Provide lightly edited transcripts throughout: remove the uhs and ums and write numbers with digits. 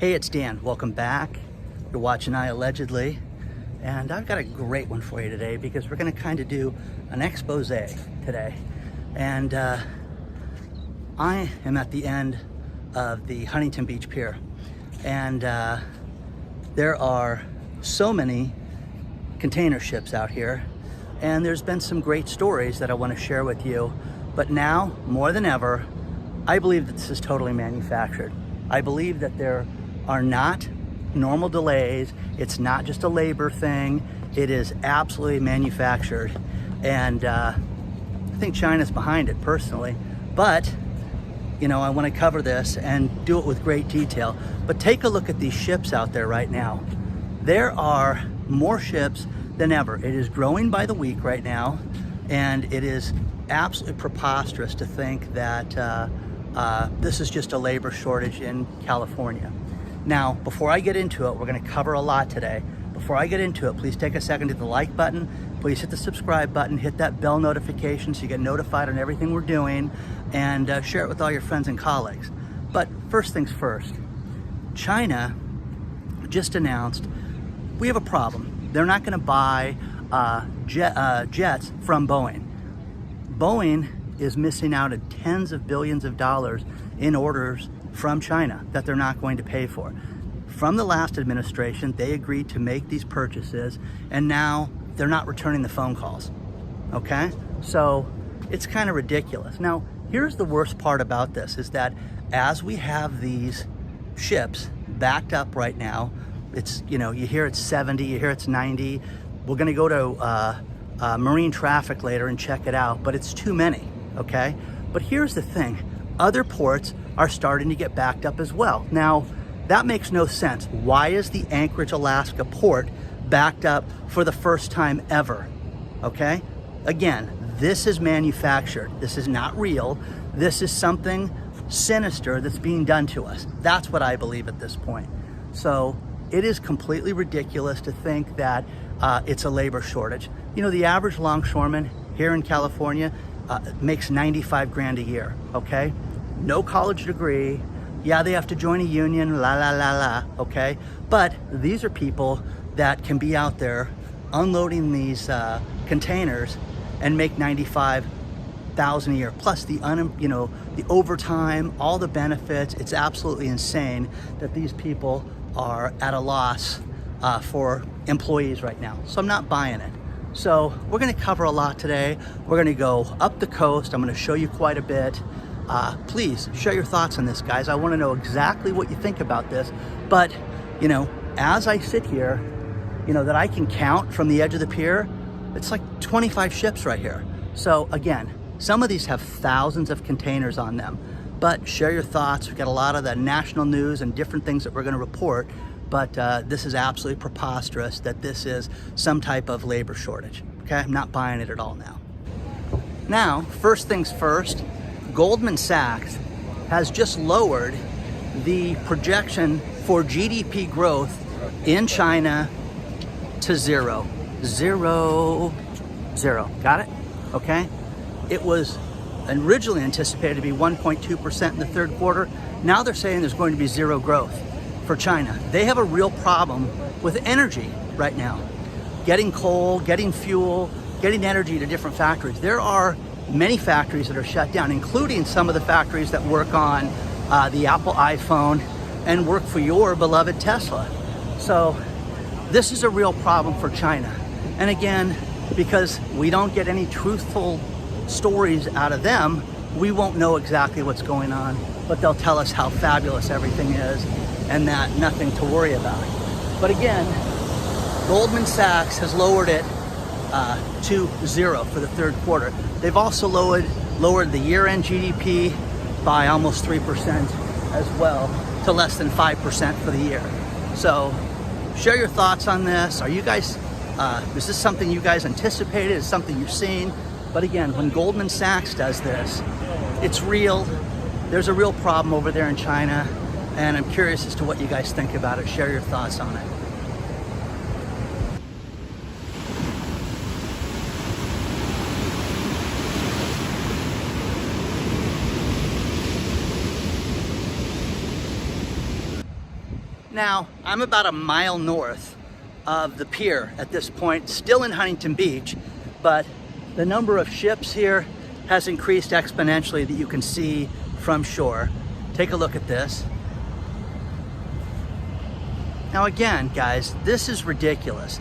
Hey, it's Dan. Welcome back. You're watching I Allegedly, and I've got a great one for you today because we're going to kind of do an expose today. And I am at the end of the Huntington Beach Pier, and there are so many container ships out here, and there's been some great stories that I want to share with you. But now, more than ever, I believe that this is totally manufactured. I believe that there are not normal delays. It's not just a labor thing. It is absolutely manufactured. And I think China's behind it personally. But, you know, I want to cover this and do it with great detail. But take a look at these ships out there right now. There are more ships than ever. It is growing by the week right now. And it is absolutely preposterous to think that this is just a labor shortage in California. Now, before I get into it, we're going to cover a lot today. Before I get into it, please take a second to hit the like button. Please hit the subscribe button. Hit that bell notification so you get notified on everything we're doing, and share it with all your friends and colleagues. But first things first, China just announced we have a problem. They're not going to buy jets from Boeing. Boeing is missing out on tens of billions of dollars in orders from China that they're not going to pay for. From the last administration, they agreed to make these purchases, and now they're not returning the phone calls. Okay? So it's kind of ridiculous. Now, here's the worst part about this is that as we have these ships backed up right now, it's, you know, you hear it's 70, you hear it's 90. We're going to go to marine traffic later and check it out, but it's too many. Okay? But here's the thing. Other ports are starting to get backed up as well. Now, that makes no sense. Why is the Anchorage, Alaska port backed up for the first time ever? Okay? Again, this is manufactured. This is not real. This is something sinister that's being done to us. That's what I believe at this point. So it is completely ridiculous to think that it's a labor shortage. You know, the average longshoreman here in California makes 95 grand a year, okay? No college degree. Yeah, they have to join a union, okay? But these are people that can be out there unloading these containers and make 95,000 a year, plus the the overtime, all the benefits. It's absolutely insane that these people are at a loss for employees right now. So I'm not buying it. So we're going to cover a lot today. We're going to go up the coast. I'm going to show you quite a bit. Please share your thoughts on this, guys. I want to know exactly what you think about this. But, you know, as I sit here, you know, that I can count from the edge of the pier, it's like 25 ships right here. So again, some of these have thousands of containers on them. But share your thoughts. We've got a lot of the national news and different things that we're going to report. But this is absolutely preposterous that this is some type of labor shortage. Okay, I'm not buying it at all now. Now, first things first, Goldman Sachs has just lowered the projection for GDP growth in China to zero. Zero. Got it? Okay? It was originally anticipated to be 1.2% in the third quarter. Now they're saying there's going to be zero growth for China. They have a real problem with energy right now. Getting coal, getting fuel, getting energy to different factories. There are many factories that are shut down, including some of the factories that work on the Apple iPhone and work for your beloved Tesla. So this is a real problem for China. And again, because we don't get any truthful stories out of them, we won't know exactly what's going on, but they'll tell us how fabulous everything is and that nothing to worry about. But again, Goldman Sachs has lowered it to zero for the third quarter. They've also lowered the year-end GDP by almost 3% as well to less than 5% for the year. So share your thoughts on this. Are you guys, is this something you guys anticipated? Is something you've seen? But again, when Goldman Sachs does this, it's real. There's a real problem over there in China, and I'm curious as to what you guys think about it. Share your thoughts on it. Now, I'm about a mile north of the pier at this point, still in Huntington Beach, but the number of ships here has increased exponentially that you can see from shore. Take a look at this. Now again, guys, this is ridiculous.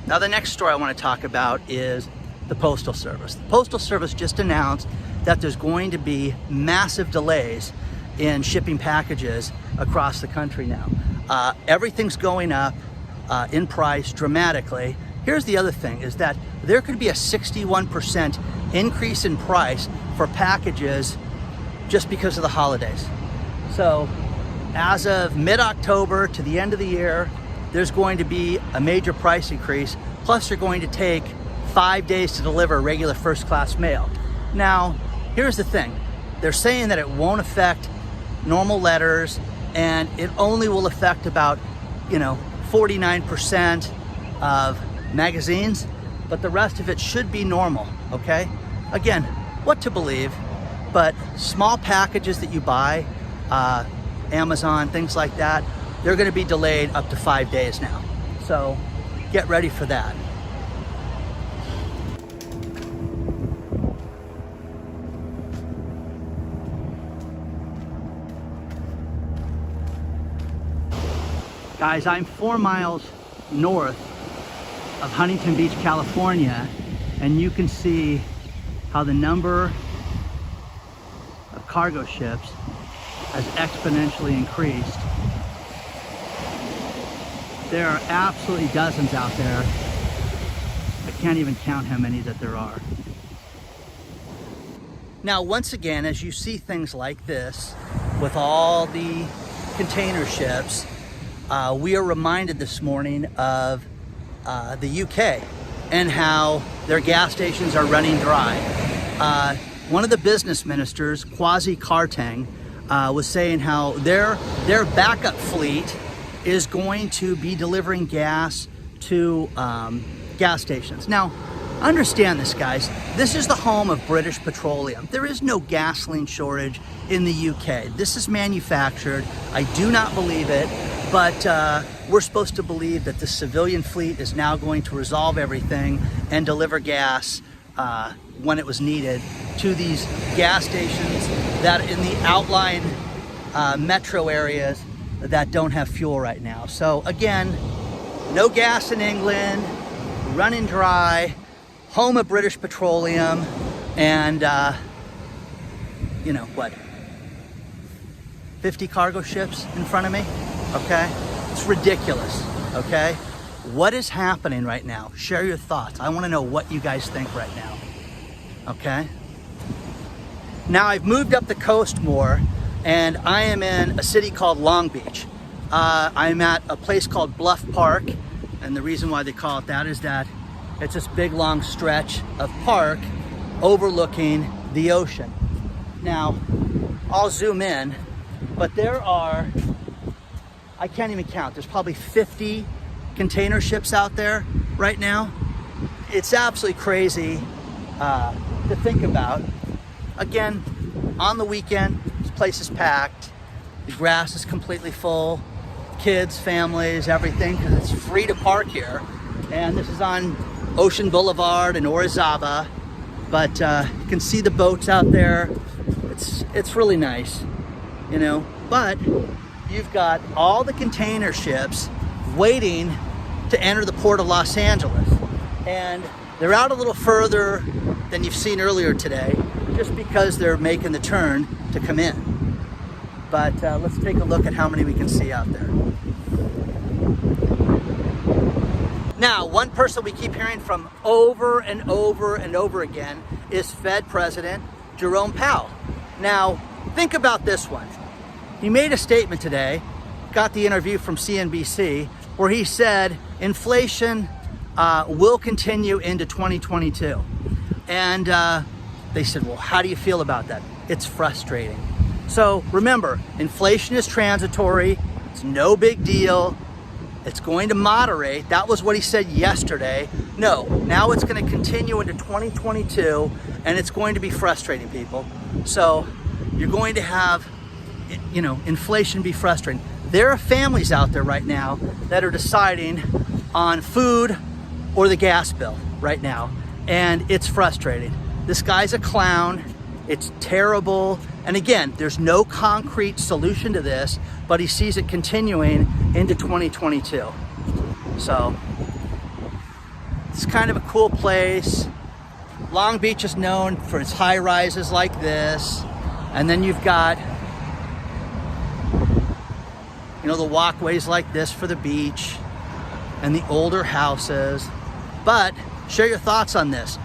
Now the next story I want to talk about is the Postal Service. The Postal Service just announced that there's going to be massive delays in shipping packages across the country now. Everything's going up in price dramatically. Here's the other thing, is that there could be a 61% increase in price for packages just because of the holidays. So as of mid-October to the end of the year, there's going to be a major price increase. Plus they're going to take 5 days to deliver regular first-class mail. Now, here's the thing. They're saying that it won't affect normal letters, and it only will affect about, 49% of magazines, but the rest of it should be normal, okay? Again, what to believe, but small packages that you buy, Amazon, things like that, they're gonna be delayed up to 5 days now. So get ready for that. Guys, I'm 4 miles north of Huntington Beach, California, and you can see how the number of cargo ships has exponentially increased. There are absolutely dozens out there. I can't even count how many that there are. Now, once again, as you see things like this, with all the container ships, we are reminded this morning of the UK and how their gas stations are running dry. One of the business ministers, Kwasi Kwarteng, was saying how their backup fleet is going to be delivering gas to gas stations. Now, understand this, guys. This is the home of British Petroleum. There is no gasoline shortage in the UK. This is manufactured. I do not believe it, but we're supposed to believe that the civilian fleet is now going to resolve everything and deliver gas when it was needed to these gas stations that in the outlying metro areas that don't have fuel right now. So again, no gas in England, running dry, home of British Petroleum, and you know what, 50 cargo ships in front of me, okay? It's ridiculous, okay? What is happening right now? Share your thoughts. I wanna know what you guys think right now, okay? Now I've moved up the coast more, and I am in a city called Long Beach. I'm at a place called Bluff Park, and the reason why they call it that is that it's this big long stretch of park overlooking the ocean. Now, I'll zoom in, but there are, I can't even count, there's probably 50 container ships out there right now. It's absolutely crazy to think about. Again, on the weekend, this place is packed. The grass is completely full. Kids, families, everything, because it's free to park here. And this is on Ocean Boulevard in Orizaba. But you can see the boats out there. It's really nice, you know. But you've got all the container ships waiting to enter the port of Los Angeles. And they're out a little further than you've seen earlier today, just because they're making the turn to come in. But let's take a look at how many we can see out there. Now, one person we keep hearing from over and over and over again is Fed President Jerome Powell. Now, think about this one. He made a statement today, got the interview from CNBC, where he said inflation will continue into 2022. And they said, well, how do you feel about that? It's frustrating. So remember, inflation is transitory. It's no big deal. It's going to moderate. That was what he said yesterday. No, now it's going to continue into 2022, and it's going to be frustrating, people. So you're going to have, you know, inflation be frustrating. there are families out there right now that are deciding on food or the gas bill right now, and it's frustrating. This guy's a clown. It's terrible. And again, there's no concrete solution to this, but he sees it continuing into 2022. So it's kind of a cool place. Long Beach is known for its high rises like this. And then you've got, you know, the walkways like this for the beach and the older houses. But share your thoughts on this.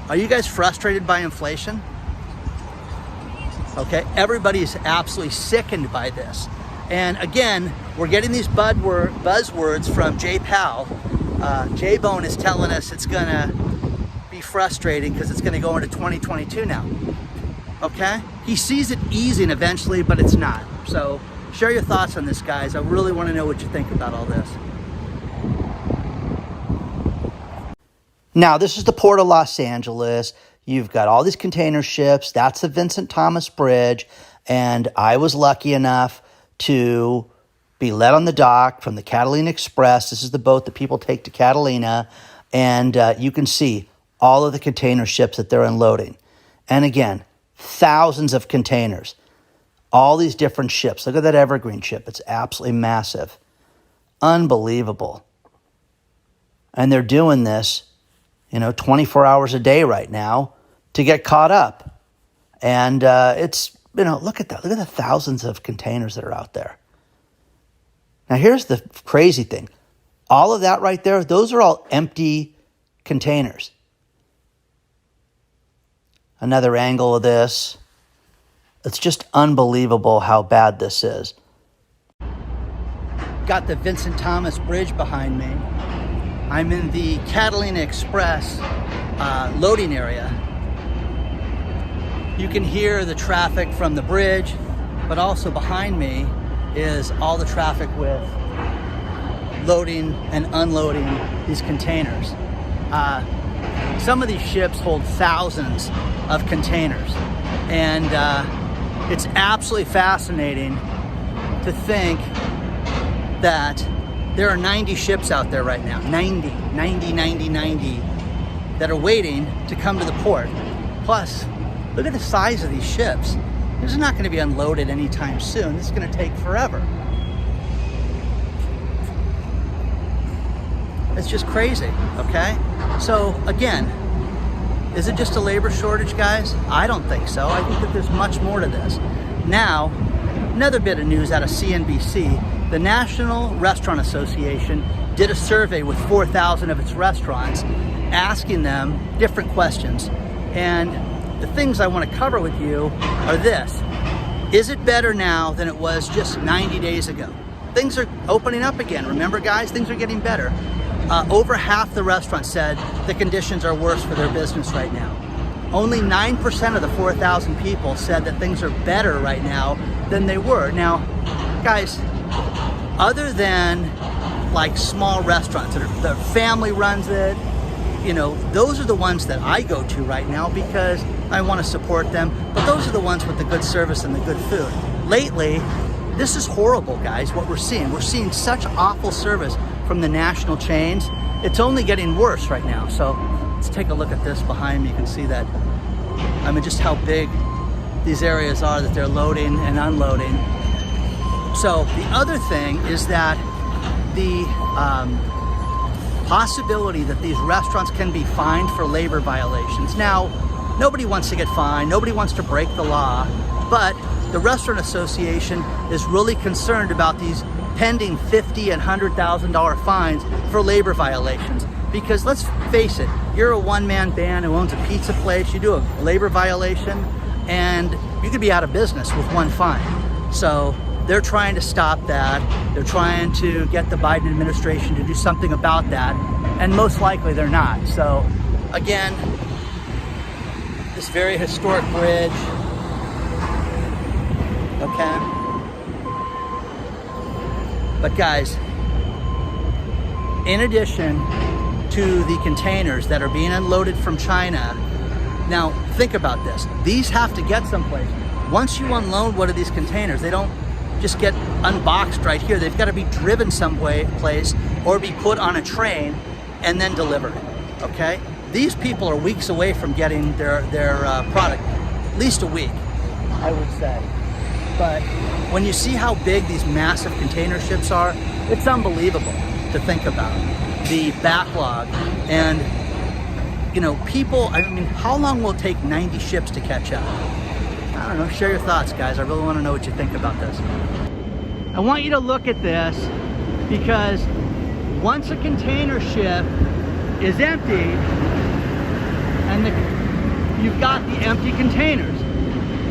Are you guys frustrated by inflation? Okay, everybody's absolutely sickened by this. And again, we're getting these buzzwords from Jay Powell. J-Bone is telling us it's gonna be frustrating because it's gonna go into 2022 now. Okay? He sees it easing eventually, but it's not. So share your thoughts on this, guys. I really wanna know what you think about all this. Now, this is the Port of Los Angeles. You've got all these container ships. That's the Vincent Thomas Bridge. And I was lucky enough to be led on the dock from the Catalina Express. This is the boat that people take to Catalina. And you can see all of the container ships that they're unloading. And again, thousands of containers. All these different ships. Look at that Evergreen ship. It's absolutely massive. Unbelievable. And they're doing this, 24 hours a day right now to get caught up. And it's, look at that. Look at the thousands of containers that are out there. Now, here's the crazy thing. All of that right there, those are all empty containers. Another angle of this. It's just unbelievable how bad this is. Got the Vincent Thomas Bridge behind me. I'm in the Catalina Express loading area. You can hear the traffic from the bridge, but also behind me is all the traffic with loading and unloading these containers. Some of these ships hold thousands of containers, and it's absolutely fascinating to think that there are 90 ships out there right now, 90 that are waiting to come to the port. Plus, look at the size of these ships. This is not going to be unloaded anytime soon. This is going to take forever. It's just crazy, okay? So again, is it just a labor shortage, guys? I don't think so. I think that there's much more to this. Now, another bit of news out of CNBC. The National Restaurant Association did a survey with 4,000 of its restaurants, asking them different questions. And the things I want to cover with you are this. Is it better now than it was just 90 days ago? Things are opening up again. Remember, guys, things are getting better. Over half the restaurants said the conditions are worse for their business right now. Only 9% of the 4,000 people said that things are better right now than they were. Now, guys, other than like small restaurants that the family runs it, those are the ones that I go to right now because I want to support them. But those are the ones with the good service and the good food. Lately, this is horrible, guys, what we're seeing. We're seeing such awful service from the national chains. It's only getting worse right now. So let's take a look at this behind me. You can see that, just how big these areas are that they're loading and unloading. So the other thing is that the possibility that these restaurants can be fined for labor violations. Now, nobody wants to get fined, nobody wants to break the law, but the Restaurant Association is really concerned about these pending $50,000 and $100,000 fines for labor violations. Because let's face it, you're a one-man band who owns a pizza place, you do a labor violation, and you could be out of business with one fine. So they're trying to stop that. They're trying to get the Biden administration to do something about that, and most likely they're not. So again, this very historic bridge, okay? But guys, in addition to the containers that are being unloaded from China, now think about this. These have to get someplace. Once you unload one of these containers, they don't just get unboxed right here. They've got to be driven some place or be put on a train and then delivered, okay? These people are weeks away from getting their product, at least a week, I would say. But when you see how big these massive container ships are, it's unbelievable to think about the backlog. And you know, people, I mean, how long will it take 90 ships to catch up? I don't know, share your thoughts, guys. I really want to know what you think about this. I want you to look at this because once a container ship is empty and you've got the empty containers,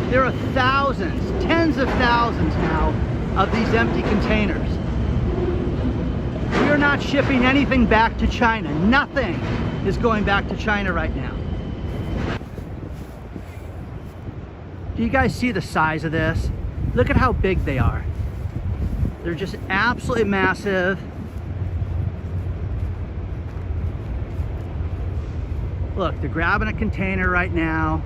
there are thousands, tens of thousands now of these empty containers. We are not shipping anything back to China. Nothing is going back to China right now. Do you guys see the size of this? Look at how big they are. They're just absolutely massive. Look, they're grabbing a container right now.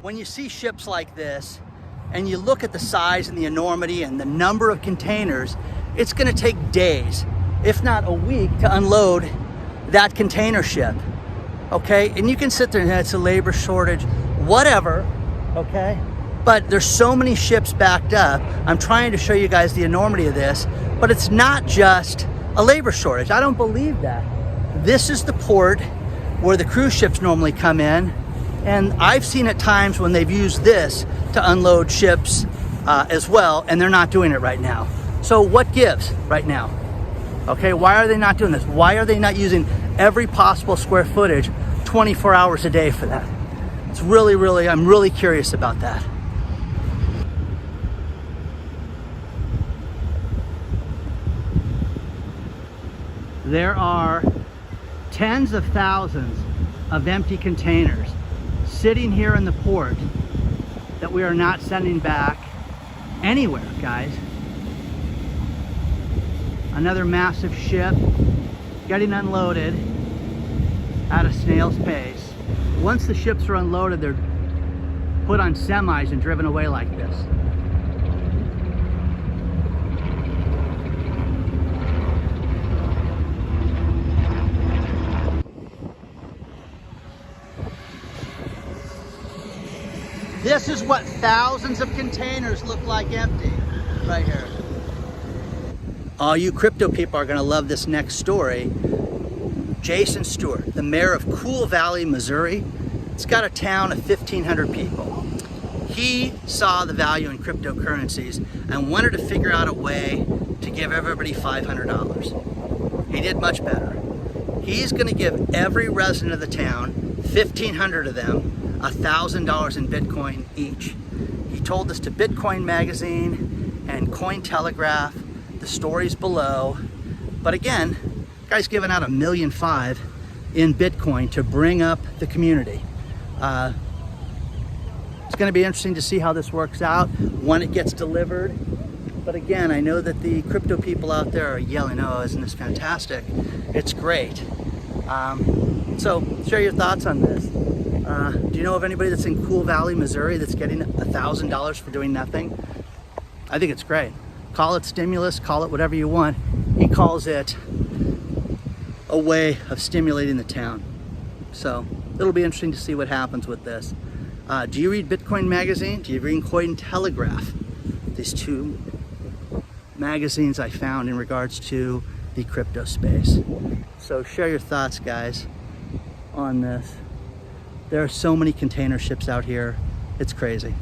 When you see ships like this and you look at the size and the enormity and the number of containers, it's going to take days, if not a week, to unload that container ship, okay? And you can sit there and it's a labor shortage, whatever, okay? But there's so many ships backed up. I'm trying to show you guys the enormity of this, but it's not just a labor shortage. I don't believe that. This is the port where the cruise ships normally come in. And I've seen at times when they've used this to unload ships as well, and they're not doing it right now. So what gives right now? Okay, why are they not doing this? Why are they not using every possible square footage 24 hours a day for that? It's really, I'm really curious about that. There are tens of thousands of empty containers sitting here in the port that we are not sending back anywhere, guys. Another massive ship getting unloaded at a snail's pace. Once the ships are unloaded, they're put on semis and driven away like this. This is what thousands of containers look like empty right here. All you crypto people are gonna love this next story. Jason Stewart, the mayor of Cool Valley, Missouri. It's got a town of 1,500 people. He saw the value in cryptocurrencies and wanted to figure out a way to give everybody $500. He did much better. He's gonna give every resident of the town, 1,500 of them, $1,000 in Bitcoin each. He told this to Bitcoin Magazine and Cointelegraph. The story's below. But again, guy's giving out $1.5 million in Bitcoin to bring up the community. It's gonna be interesting to see how this works out when it gets delivered. But again, I know that the crypto people out there are yelling, oh, isn't this fantastic? It's great. So share your thoughts on this. Do you know of anybody that's in Cool Valley, Missouri that's getting $1,000 for doing nothing? I think it's great. Call it stimulus, call it whatever you want. He calls it a way of stimulating the town. So it'll be interesting to see what happens with this. Do you read Bitcoin Magazine? Do you read Cointelegraph? These two magazines I found in regards to the crypto space. So share your thoughts, guys, on this. There are so many container ships out here. It's crazy.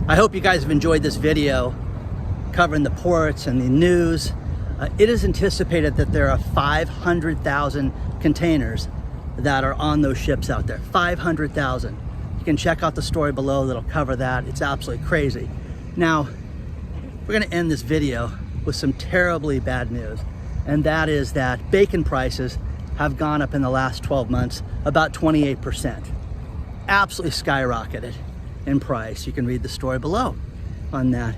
I hope you guys have enjoyed this video covering the ports and the news. It is anticipated that there are 500,000 containers that are on those ships out there. 500,000. You can check out the story below that'll cover that. It's absolutely crazy. Now, we're gonna end this video with some terribly bad news. And that is that bacon prices have gone up in the last 12 months about 28%. Absolutely skyrocketed in price. You can read the story below. on that.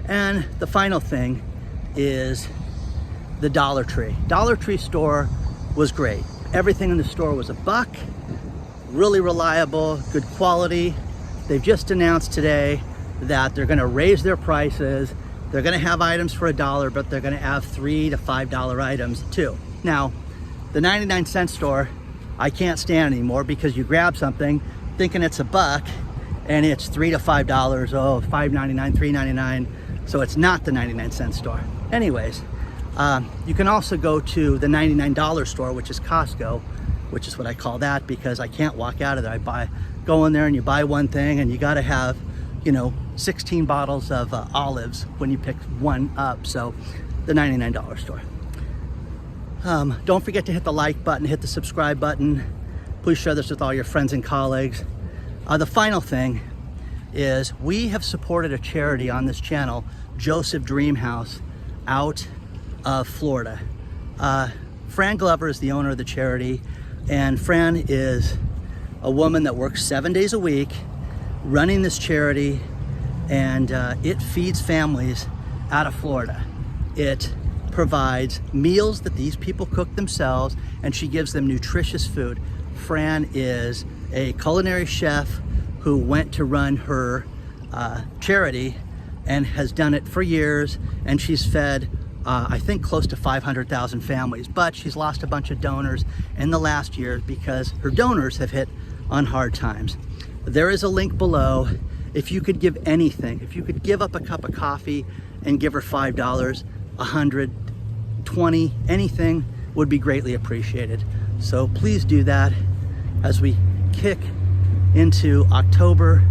And the final thing is the Dollar Tree. Dollar Tree store was great. Everything in the store was $1, really reliable, good quality. They've just announced today that they're gonna raise their prices. They're gonna have items for $1, but they're gonna have $3 to $5 items too. Now, the 99-cent store, I can't stand anymore because you grab something thinking it's $1 and it's $3 to $5, $5.99, $3.99. So it's not the 99-cent store. Anyways, you can also go to the $99 store, which is Costco, which is what I call that because I can't walk out of there. Go in there and you buy one thing and you gotta have, 16 bottles of olives when you pick one up. So the $99 store. Don't forget to hit the like button, hit the subscribe button. Please share this with all your friends and colleagues. The final thing is we have supported a charity on this channel, Joseph Dream House, out of Florida. Fran Glover is the owner of the charity, and Fran is a woman that works 7 days a week running this charity, and it feeds families out of Florida. It provides meals that these people cook themselves, and she gives them nutritious food. Fran is a culinary chef who went to run her charity and has done it for years, and she's fed I think close to 500,000 families, but she's lost a bunch of donors in the last year because her donors have hit on hard times. There is a link below. If you could give anything, if you could give up a cup of coffee and give her $5, 100, 20, anything would be greatly appreciated. So please do that as we kick into October.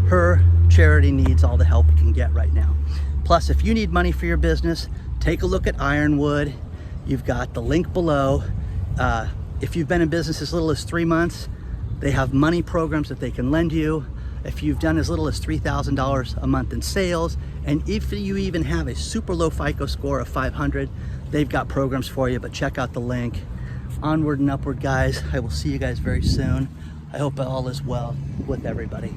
Her charity needs all the help it can get right now. Plus, if you need money for your business, take a look at Ironwood. You've got the link below. If you've been in business as little as 3 months, they have money programs that they can lend you. If you've done as little as $3,000 a month in sales, and if you even have a super low FICO score of 500, they've got programs for you, but check out the link. Onward and upward, guys. I will see you guys very soon. I hope all is well with everybody.